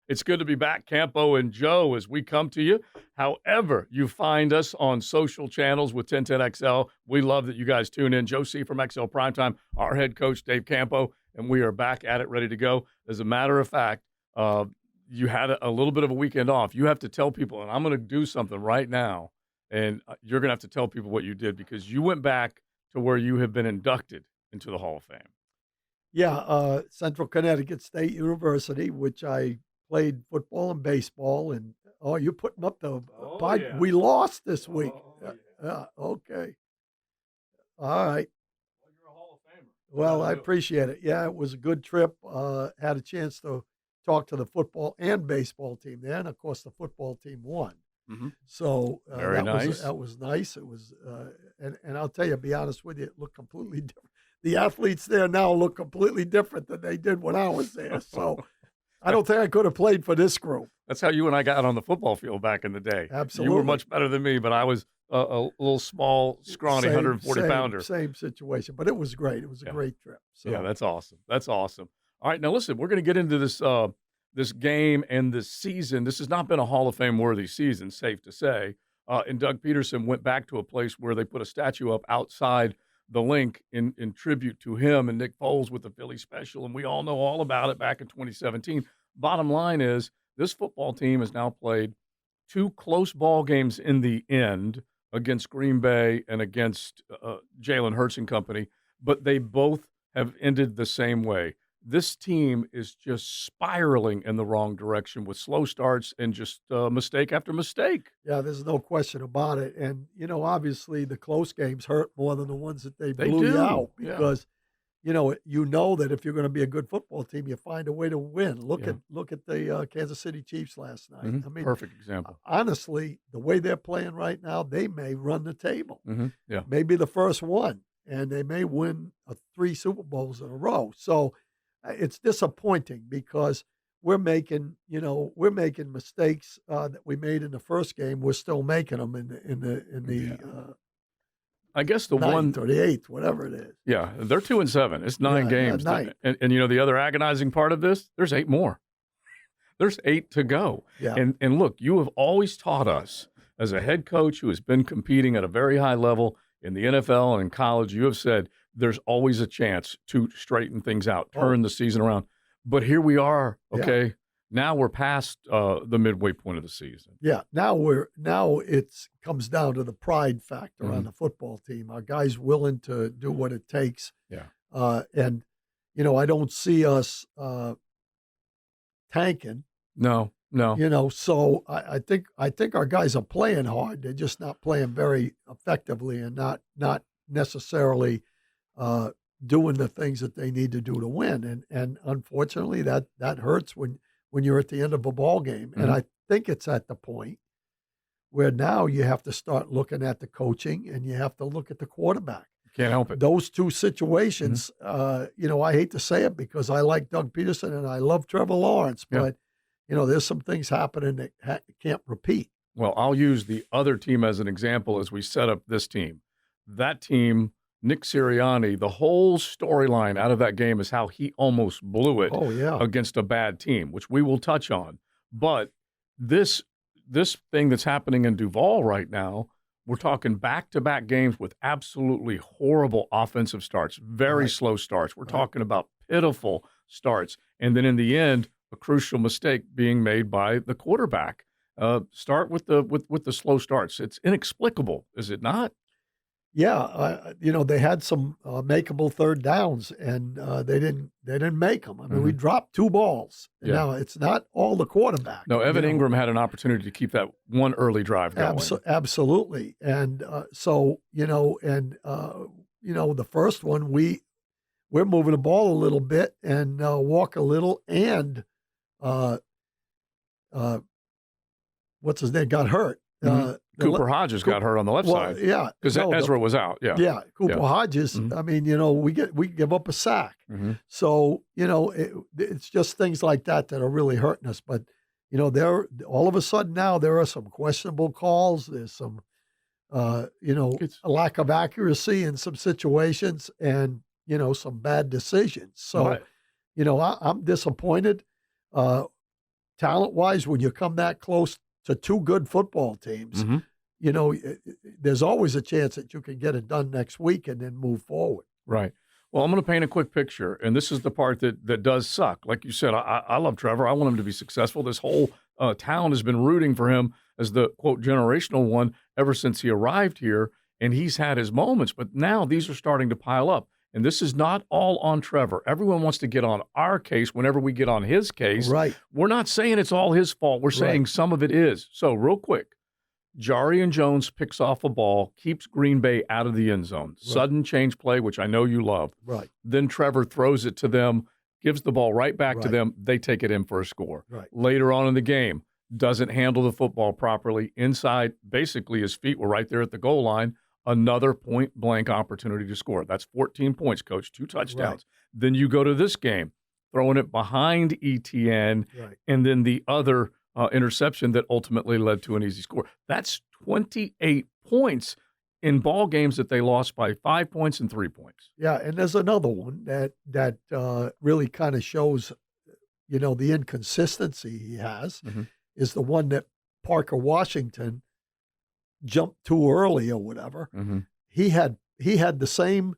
It's good to be back, Campo and Joe, as we come to you. However, you find us on social channels with 1010XL. We love that you guys tune in. Joe C. from XL Primetime, our head coach, Dave Campo, and we are back at it, ready to go. As a matter of fact, you had a little bit of a weekend off. You have to tell people, and I'm going to do something right now, and you're going to have to tell people what you did, because you went back to where you have been inducted into the Hall of Fame. Yeah, Central Connecticut State University, which I played football and baseball. And you're putting up the yeah. We lost this week. Yeah. Okay. All right. Well, you're a Hall of Famer. Well, I appreciate it. Yeah, it was a good trip. Had a chance to talk to the football and baseball team there, and of course the football team won. Mm-hmm. So Very nice. That was nice. It was, and I'll tell you, be honest with you, it looked completely different. The athletes there now look completely different than they did when I was there. So I don't think I could have played for this group. That's how you and I got on the football field back in the day. Absolutely. You were much better than me, but I was a little small, scrawny 140-pounder. Same situation, but it was great. It was a great trip. So. Yeah, that's awesome. That's awesome. All right, now listen, we're going to get into this this game and this season. This has not been a Hall of Fame worthy season, safe to say. And Doug Peterson went back to a place where they put a statue up outside the link in tribute to him and Nick Foles with the Philly special, and we all know all about it back in 2017. Bottom line is, this football team has now played 2 close ball games in the end against Green Bay and against Jalen Hurts and company, but they both have ended the same way. This team is just spiraling in the wrong direction with slow starts and just mistake after mistake. Yeah, there's no question about it. And, obviously the close games hurt more than the ones that they blew you out, because, you know that if you're going to be a good football team, you find a way to win. Look at the Kansas City Chiefs last night. Mm-hmm. I mean, perfect example. Honestly, the way they're playing right now, they may run the table. Mm-hmm. Yeah, maybe the first one, and they may win 3 Super Bowls in a row. So it's disappointing, because we're making mistakes that we made in the first game. We're still making them in the I guess the 9th or the 8th, whatever it is. Yeah, they're 2-7. It's 9 games. 9. And the other agonizing part of this, there's 8 more. There's 8 to go. Yeah. And look, you have always taught us, as a head coach who has been competing at a very high level in the NFL and in college, you have said there's always a chance to straighten things out, turn the season around. But here we are, okay? Yeah. Now we're past the midway point of the season. Yeah, now it comes down to the pride factor on the football team. Our guys willing to do what it takes. Yeah. And I don't see us tanking. No. So I think our guys are playing hard. They're just not playing very effectively, and not necessarily doing the things that they need to do to win. And unfortunately, that hurts when you're at the end of a ball game. And I think it's at the point where now you have to start looking at the coaching, and you have to look at the quarterback. Can't help it. Those 2 situations, I hate to say it, because I like Doug Peterson and I love Trevor Lawrence, but there's some things happening that can't repeat. Well, I'll use the other team as an example as we set up this team. That team, Nick Sirianni, the whole storyline out of that game is how he almost blew it against a bad team, which we will touch on. But this thing that's happening in Duval right now, we're talking back-to-back games with absolutely horrible offensive starts, very slow starts. We're talking about pitiful starts. And then in the end, a crucial mistake being made by the quarterback. Start with the slow starts. It's inexplicable, is it not? Yeah, they had some makeable third downs, and they didn't make them. I mean, we dropped 2 balls. Yeah. Now it's not all the quarterback. No, Evan Ingram had an opportunity to keep that one early drive going. Absolutely, and the first one we're moving the ball a little bit and walk a little, and what's his name got hurt. Cooper Hodges got hurt on the left side. Yeah, because Ezra was out. Yeah, Cooper Hodges. I mean, we give up a sack. So it's just things like that are really hurting us. But there all of a sudden now there are some questionable calls. There's some a lack of accuracy in some situations, and some bad decisions. So I'm disappointed. talent-wise, when you come that close to two good football teams, Mm-hmm. there's always a chance that you can get it done next week and then move forward. Right. Well, I'm going to paint a quick picture, and this is the part that does suck. Like you said, I love Trevor. I want him to be successful. This whole town has been rooting for him as the, quote, generational one ever since he arrived here, and he's had his moments. But now these are starting to pile up, and this is not all on Trevor. Everyone wants to get on our case whenever we get on his case. Right. We're not saying it's all his fault. We're saying some of it is. So real quick, Jarian Jones picks off a ball, keeps Green Bay out of the end zone. Right. Sudden change play, which I know you love. Right. Then Trevor throws it to them, gives the ball right back to Right. them. They take it in for a score. Right. Later on in the game, doesn't handle the football properly. Inside, basically his feet were right there at the goal line. Another point-blank opportunity to score. That's 14 points, Coach, 2 touchdowns. Right. Then you go to this game, throwing it behind ETN, Right. and then the other interception that ultimately led to an easy score. That's 28 points in ball games that they lost by 5 points and 3 points. Yeah, and there's another one that really kind of shows, the inconsistency he has, Mhm. is the one that Parker Washington jumped too early or whatever. Mm-hmm. He had the same,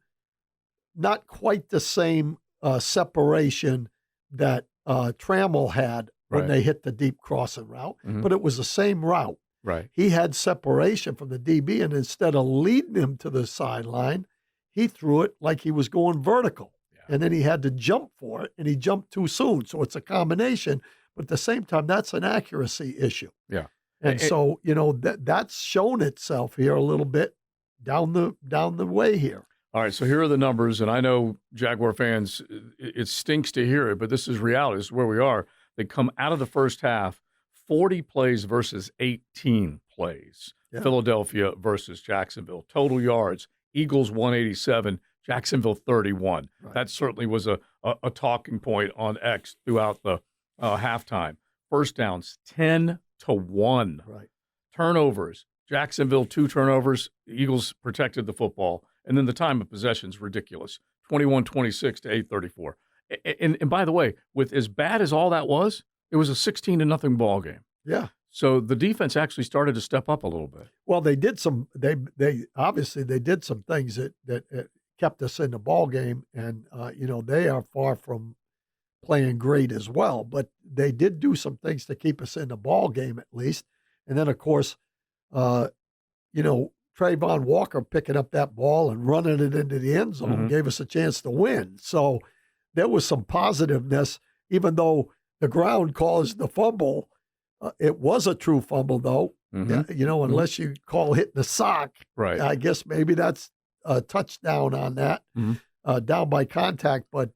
not quite the same separation that Trammell had when Right. they hit the deep crossing route, Mhm. but it was the same route. Right. He had separation from the DB, and instead of leading him to the sideline, he threw it like he was going vertical. Yeah. And then he had to jump for it, and he jumped too soon. So it's a combination, but at the same time, that's an accuracy issue. Yeah. And so, that's shown itself here a little bit down the way here. All right, so here are the numbers, and I know Jaguar fans, it stinks to hear it, but this is reality. This is where we are. They come out of the first half, 40 plays versus 18 plays. Yeah. Philadelphia versus Jacksonville. Total yards, Eagles 187, Jacksonville 31. Right. That certainly was a talking point on X throughout the halftime. First downs, 10-1. Right. Turnovers, Jacksonville 2 turnovers. Eagles protected the football. And then the time of possession is ridiculous, 21-26 to 8:34. And by the way, with as bad as all that was, it was a 16-0 ball game. Yeah. So the defense actually started to step up a little bit. Well, they did some. They obviously they did some things that kept us in the ball game, and they are far from playing great as well. But they did do some things to keep us in the ball game at least. And then of course, Trayvon Walker picking up that ball and running it into the end zone gave us a chance to win. So there was some positiveness, even though the ground caused the fumble. It was a true fumble, though. Unless you call hitting the sock. Right. I guess maybe that's a touchdown on that, down by contact, but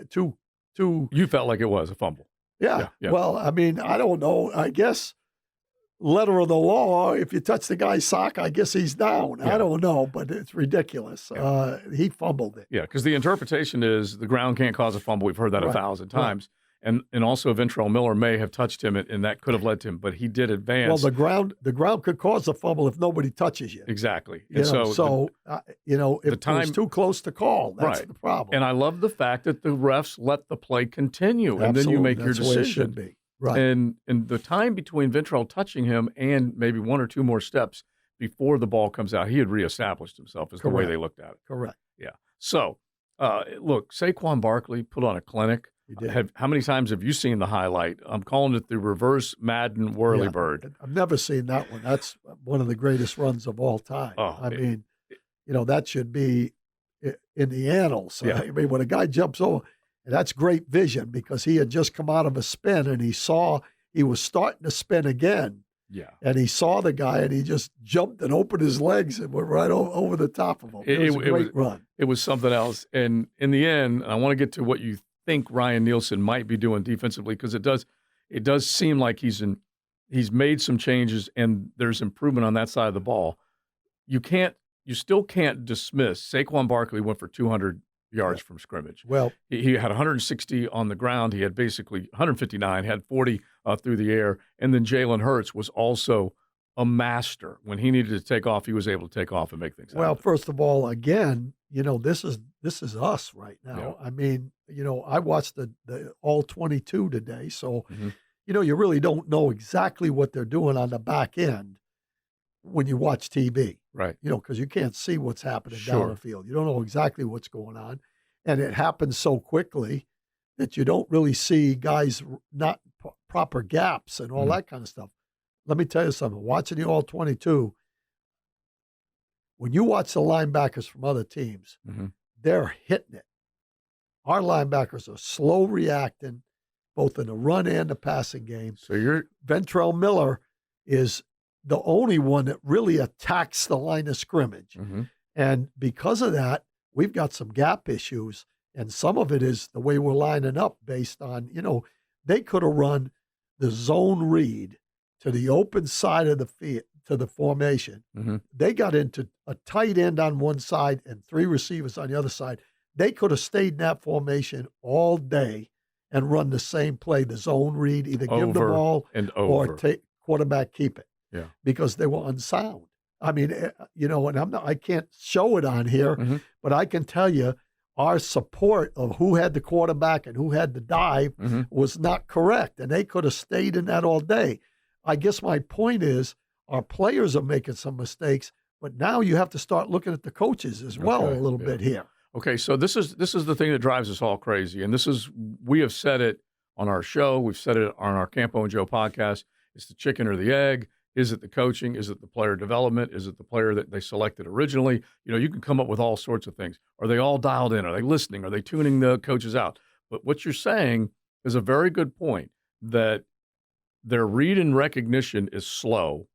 two. You felt like it was a fumble. Yeah. Yeah. Well, I mean, I don't know. I guess letter of the law, if you touch the guy's sock, I guess he's down. Yeah. I don't know, but it's ridiculous. Yeah. He fumbled it. Yeah, because the interpretation is the ground can't cause a fumble. We've heard that 1,000 times. And also Ventrell Miller may have touched him, and that could have led to him, but he did advance. Well, the ground could cause a fumble if nobody touches you. Exactly. And if it was too close to call, that's Right. the problem. And I love the fact that the refs let the play continue, and then you make your That's the way it decision. should be. Right. And the time between Ventrell touching him and maybe 1 or 2 more steps before the ball comes out, he had reestablished himself is the way Correct. they looked at it. Correct. Yeah. So, look, Saquon Barkley put on a clinic. He did. How many times have you seen the highlight? I'm calling it the reverse Madden Whirlybird. I've never seen that one. That's one of the greatest runs of all time. Oh, I mean, that should be in the annals. Yeah. I mean, when a guy jumps over, and that's great vision because he had just come out of a spin and he saw he was starting to spin again. Yeah. And he saw the guy and he just jumped and opened his legs and went right over the top of him. It was a great run. It was something else. And in the end, I want to get to what you think Ryan Nielsen might be doing defensively, because it does seem like he's made some changes and there's improvement on that side of the ball. You still can't dismiss Saquon Barkley went for 200 yards from scrimmage. Well, he had 160 on the ground. He had basically 159, had 40 through the air. And then Jalen Hurts was also a master. When he needed to take off, he was able to take off and make things happen. Well, first of all, again, this is us right now. Yeah. I mean, I watched the all 22 today. So, you really don't know exactly what they're doing on the back end when you watch TV, Right. because you can't see what's happening down Sure. the field. You don't know exactly what's going on. And it happens so quickly that you don't really see guys not proper gaps and all Mhm. that kind of stuff. Let me tell you something. Watching the All 22, when you watch the linebackers from other teams, Mhm. they're hitting it. Our linebackers are slow reacting, both in the run and the passing game. So you're Ventrell Miller is the only one that really attacks the line of scrimmage. Mhm. And because of that, we've got some gap issues. And some of it is the way we're lining up based on, they could have run the zone read to the open side of the field, to the formation. Mhm. They got into a tight end on one side and three receivers on the other side. They could have stayed in that formation all day and run the same play, the zone read, either give the over ball and or over. take quarterback keep it, Yeah. because they were unsound. I mean, and I can't show it on here, Mhm. but I can tell you our support of who had the quarterback and who had the dive Mhm. was not correct, and they could have stayed in that all day. I guess my point is our players are making some mistakes, but now you have to start looking at the coaches as well Okay, a little yeah. bit here. Okay, so this is the thing that drives us all crazy, and we have said it on our show, we've said it on our Campo and Joe podcast. It's the chicken or the egg. Is it the coaching? Is it the player development? Is it the player that they selected originally? You can come up with all sorts of things. Are they all dialed in? Are they listening? Are they tuning the coaches out? But what you're saying is a very good point, that their read and recognition is slow.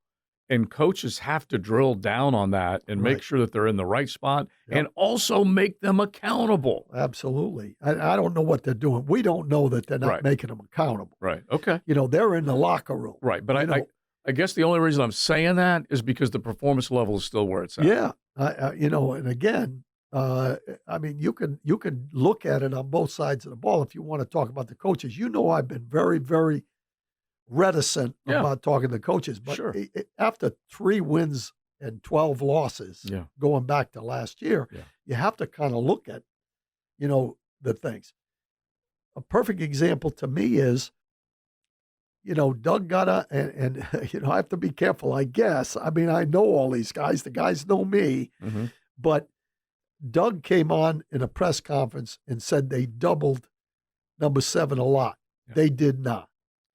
And coaches have to drill down on that and make Right. sure that they're in the right spot Yep. and also make them accountable. Absolutely. I don't know what they're doing. We don't know that they're not Right. making them accountable. Right. Okay. They're in the locker room. Right. But You I know, I guess the only reason I'm saying that is because the performance level is still where it's at. Yeah, and again, I mean, you can look at it on both sides of the ball if you want to talk about the coaches. I've been very, very reticent Yeah. about talking to coaches, but Sure. after 3 wins and 12 losses, Yeah. going back to last year, Yeah. you have to kind of look at, the things. A perfect example to me is, Doug got and I have to be careful, I guess. I mean, I know all these guys. The guys know me. Mhm. But Doug came on in a press conference and said they doubled number 7 a lot. Yeah. They did not.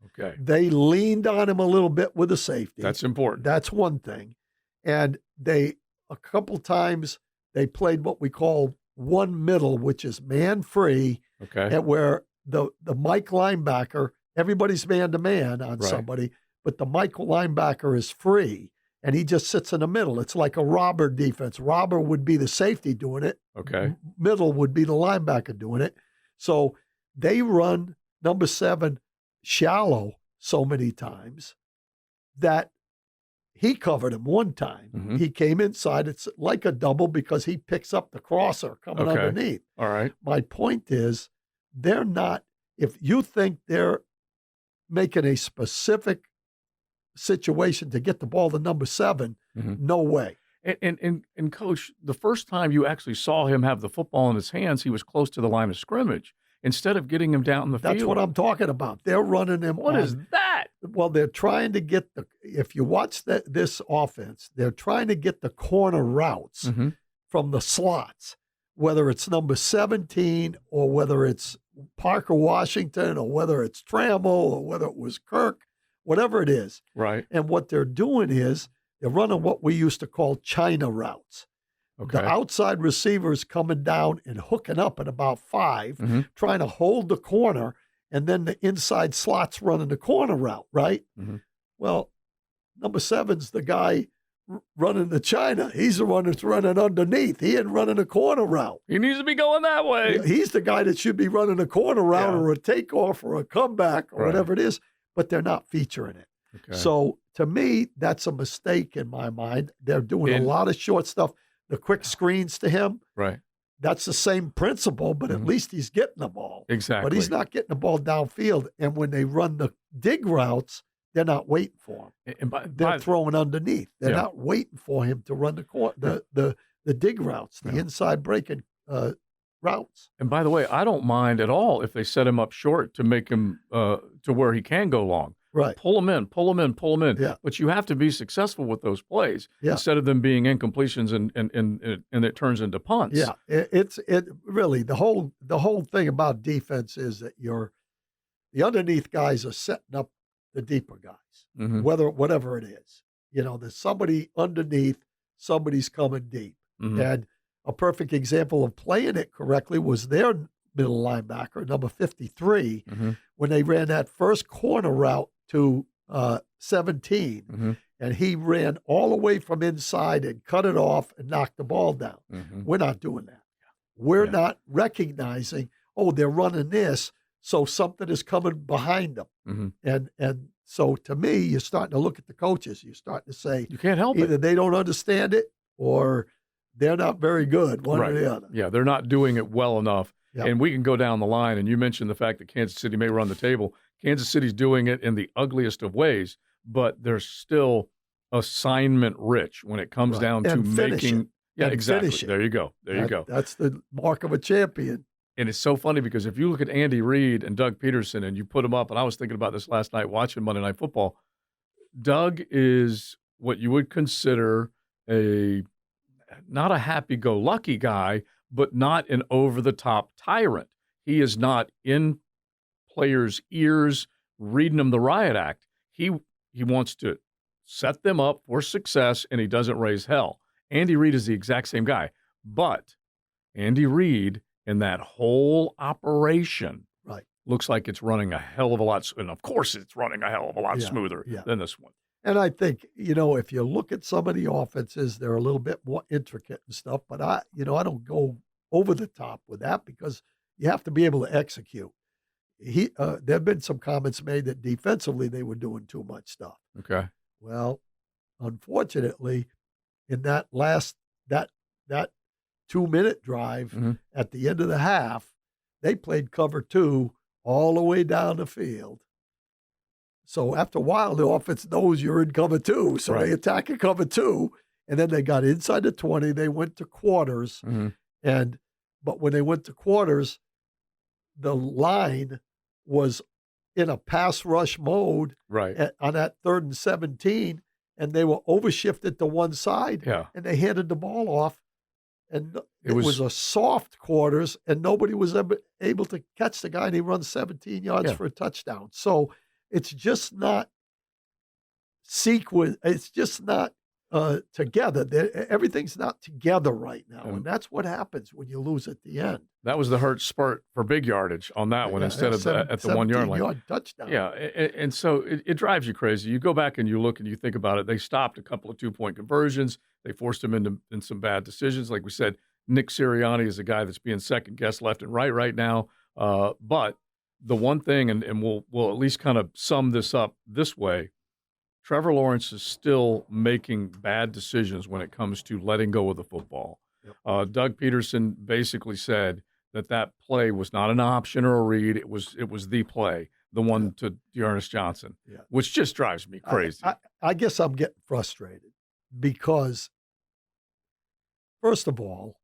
Okay. They leaned on him a little bit with a safety. That's important. That's one thing. And a couple times, they played what we call one middle, which is man free, Okay. and where the Mike linebacker, everybody's man to man on Right. somebody, but the Mike linebacker is free and he just sits in the middle. It's like a robber defense. Robber would be the safety doing it. Okay. Middle would be the linebacker doing it. So they run number 7 shallow so many times that he covered him one time. Mhm. He came inside. It's like a double because he picks up the crosser coming Okay. underneath. All right. My point is, they're not, if you think they're making a specific situation to get the ball to number 7, Mhm. no way. And coach, the first time you actually saw him have the football in his hands, he was close to the line of scrimmage instead of getting him down the field. That's what I'm talking about. They're running him What on. is that? Well, they're trying to get if you watch this offense, they're trying to get the corner routes Mhm. from the slots, whether it's number 17 or whether it's Parker Washington or whether it's Trammell or whether it was Kirk, whatever it is. Right. And what they're doing is they're running what we used to call China routes. Okay. The outside receivers coming down and hooking up at about 5, Mhm. trying to hold the corner, and then the inside slots running the corner route, right? Mhm. Well, number 7's the guy running the China. He's the one that's running underneath. He ain't running a corner route. He needs to be going that way. He's the guy that should be running a corner route Yeah. or a takeoff or a comeback or Right. whatever it is, but they're not featuring it. Okay. So to me, that's a mistake in my mind. They're doing And- a lot of short stuff. The quick screens to him, Right. that's the same principle, but at Mhm. least he's getting the ball. Exactly. But he's not getting the ball downfield. And when they run the dig routes, they're not waiting for him. And They're throwing underneath. They're Yeah. not waiting for him to run the dig routes, the inside breaking routes. And by the way, I don't mind at all if they set him up short to make him to where he can go long. Right. Pull him in, pull him in, pull him in. Yeah. But you have to be successful with those plays Yeah. instead of them being incompletions and it turns into punts. Yeah, it really the whole thing about defense is that the underneath guys are setting up the deeper guys, Mhm. whatever it is. There's somebody underneath, somebody's coming deep. Mhm. And a perfect example of playing it correctly was their middle linebacker, number 53, Mhm. when they ran that first corner route to 17. Mhm. And he ran all the way from inside and cut it off and knocked the ball down. Mhm. We're not doing that. We're Yeah. not recognizing, they're running this, so something is coming behind them. Mhm. And so to me, you're starting to look at the coaches. You're starting to say You can't help either it. they don't understand it or they're not very good, one or Right. the other. Yeah, they're not doing it well enough. Yeah. And we can go down the line, and you mentioned the fact that Kansas City may run the table. Kansas City's doing it in the ugliest of ways, but they're still assignment rich when it comes Right. down to And finishing. making. Yeah, And exactly. finishing. There you go. There you go. That's the mark of a champion. And it's so funny because if you look at Andy Reid and Doug Peterson and you put them up, and I was thinking about this last night watching Monday Night Football, Doug is what you would consider not a happy-go-lucky guy, but not an over-the-top tyrant. He is not in players' ears reading them the riot act. He wants to set them up for success, and he doesn't raise hell. Andy Reid is the exact same guy, but Andy Reid and that whole operation Right. looks like it's running a hell of a lot, and of course it's running a hell of a lot smoother yeah. than this one. And I think, if you look at some of the offenses, they're a little bit more intricate and stuff, but I don't go over the top with that because you have to be able to execute. There have been some comments made that defensively they were doing too much stuff. Okay. Well, unfortunately, in that last that 2-minute drive Mhm. at the end of the half, they played cover 2 all the way down the field. So after a while, the offense knows you're in cover 2, so Right. they attack in cover 2, and then they got inside the 20. They went to quarters, Mhm. but when they went to quarters, the line was in a pass rush mode Right. on that 3rd and 17, and they were overshifted to one side, Yeah. and they handed the ball off, and It it was- was a soft quarters, and nobody was able to catch the guy, and he runs 17 yards Yeah. for a touchdown. So it's just not sequence. It's just not together. Everything's not together right now, and that's what happens when you lose at the end. That was the hurt spurt for big yardage on that one Yeah, instead of at the 1 yard line. 17-yard touchdown. Yeah, and so it drives you crazy. You go back and you look and you think about it. They stopped a couple of 2-point conversions. They forced him in some bad decisions. Like we said, Nick Sirianni is a guy that's being second guessed left and right now. But the one thing, and we'll at least kind of sum this up this way. Trevor Lawrence is still making bad decisions when it comes to letting go of the football. Yep. Doug Peterson basically said that play was not an option or a read. It was the play, the one to Dearness Johnson, which just drives me crazy. I guess I'm getting frustrated because, first of all,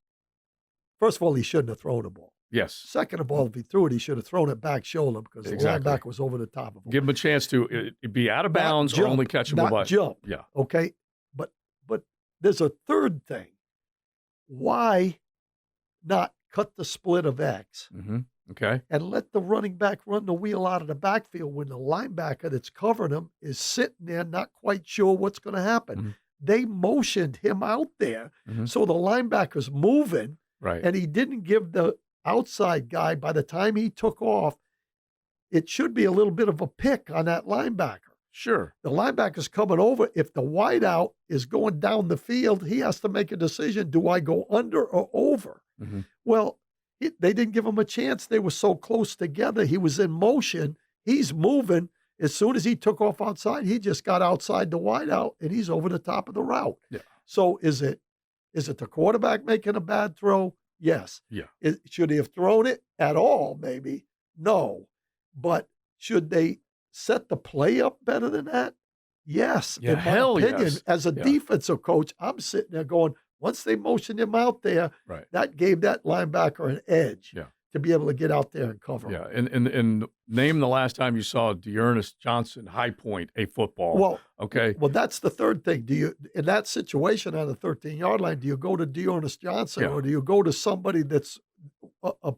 he shouldn't have thrown the ball. Yes. Second of all, if he threw it, he should have thrown it back shoulder because Exactly. the linebacker was over the top of him. Give him a chance to be out of bounds or only catchable not by jump. Yeah. Okay, but there's a third thing. Why not cut the split of X Mm-hmm. Okay. and let the running back run the wheel out of the backfield when the linebacker that's covering him is sitting there not quite sure what's going to happen? Mm-hmm. They motioned him out there, Mhm. so the linebacker's moving, Right. and he didn't give the outside guy, by the time he took off, it should be a little bit of a pick on that linebacker. Sure. The linebacker's coming over. If the wideout is going down the field, he has to make a decision. Do I go under or over? Mm-hmm. Well, they didn't give him a chance. They were so close together. He was in motion. He's moving. As soon as he took off outside, he just got outside the wideout, and he's over the top of the route. Yeah. So is it the quarterback making a bad throw? Yes. Yeah. Should he have thrown it at all? Maybe. No. But should they set the play up better than that? Yes. Yeah, In my hell opinion, yes. as a Yeah. defensive coach, I'm sitting there going, Once they motioned him out there, Right. that gave that linebacker an edge Yeah. to be able to get out there and cover him. Yeah. And name the last time you saw Dearness Johnson high point a football. Well, okay. Well, that's the third thing. Do you, in that situation on the 13-yard line, do you go to Dearness Johnson Yeah. or do you go to somebody that's a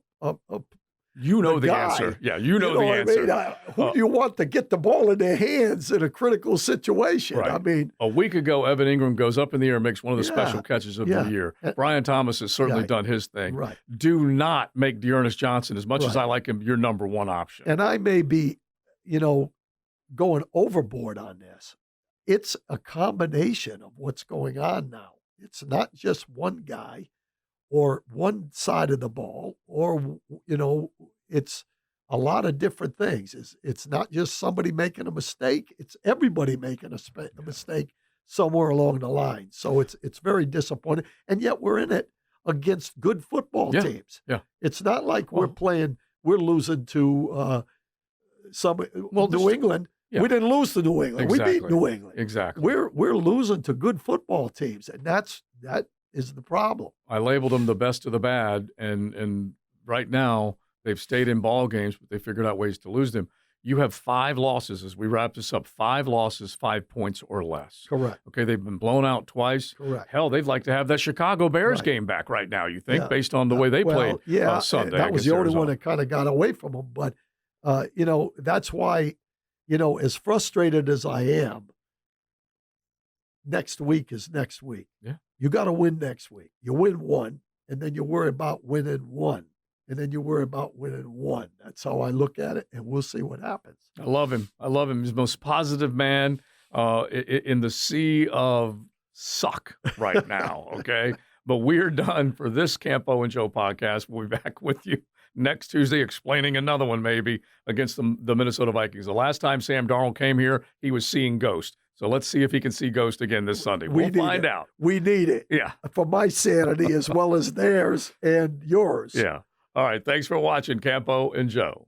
You know the guy? answer. Yeah, you know the what answer. I mean? Who do you want to get the ball in their hands in a critical situation? Right. I mean, A week ago, Evan Ingram goes up in the air and makes one of the special catches of the year. Brian Thomas has certainly done his thing. Right. Do not make Dearness Johnson, as much as Right. I like him, your number one option. And I may be, going overboard on this. It's a combination of what's going on now. It's not just one guy or one side of the ball, or, it's a lot of different things. It's not just somebody making a mistake. It's everybody making a mistake somewhere along the line. So it's very disappointing. And yet we're in it against good football teams. Yeah. It's not like we're losing to New England. Yeah. We didn't lose to New England. Exactly. We beat New England. Exactly. We're losing to good football teams, and that is the problem. I labeled them the best of the bad, and right now they've stayed in ball games, but they figured out ways to lose them. You have 5 losses as we wrap this up. 5 losses, 5 points or less. Correct. Okay, they've been blown out twice. Correct. Hell, they'd like to have that Chicago Bears game back right now, you think, based on the way they played Sunday. That was against the only Arizona. one that kind of got away from them. But, that's why, as frustrated as I am, next week is next week. Yeah. You got to win next week. You win one, and then you worry about winning one. And then you worry about winning one. That's how I look at it, and we'll see what happens. I love him. He's the most positive man in the sea of suck right now, okay? But we're done for this Campo and Joe podcast. We'll be back with you next Tuesday explaining another one maybe against the Minnesota Vikings. The last time Sam Darnold came here, he was seeing ghosts. So let's see if he can see ghosts again this Sunday. We'll find out. We need it. Yeah. For my sanity as well as theirs and yours. Yeah. All right. Thanks for watching Campo and Joe.